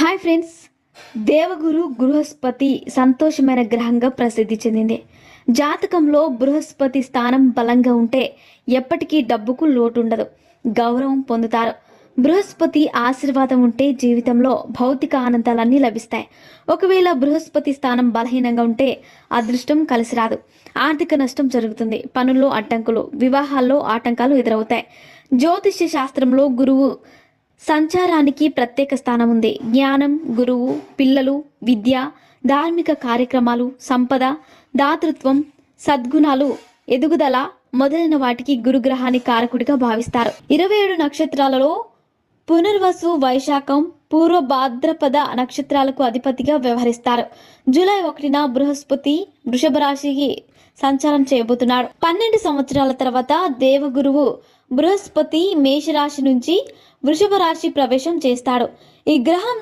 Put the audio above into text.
Hi friends, దేవగురు బృహస్పతి సంతోషమైన గ్రహంగా ప్రసిద్ధి చెందింది. జాతకంలో బృహస్పతి స్థానం బలంగా ఉంటే ఎప్పటికీ డబ్బుకు లోటు ఉండదు, గౌరవం పొందుతారు. బృహస్పతి ఆశీర్వాదం ఉంటే జీవితంలో భౌతిక ఆనందాలన్నీ లభిస్తాయి. ఒకవేళ బృహస్పతి స్థానం బలహీనంగా ఉంటే అదృష్టం కలిసి రాదు, ఆర్థిక నష్టం జరుగుతుంది, పనుల్లో అడ్డంకులు, వివాహాల్లో ఆటంకాలు ఎదురవుతాయి. జ్యోతిష్య శాస్త్రంలో గురువు సంచారానికి ప్రత్యేక స్థానం ఉంది. జ్ఞానం, గురువు, పిల్లలు, విద్య, ధార్మిక కార్యక్రమాలు, సంపద, దాతృత్వం, సద్గుణాలు, ఎదుగుదల మొదలైన వాటికి గురుగ్రహాన్ని కారకుడిగా భావిస్తారు. 27 నక్షత్రాలలో పునర్వసు, వైశాఖం, పూర్వ భాద్రపద నక్షత్రాలకు అధిపతిగా వ్యవహరిస్తారు. జూలై 1న బృహస్పతి వృషభ రాశికి సంచారం చేయబోతున్నాడు. 12 సంవత్సరాల తర్వాత దేవగురువు బృహస్పతి మేషరాశి నుంచి వృషభ రాశి ప్రవేశం చేస్తాడు. ఈ గ్రహం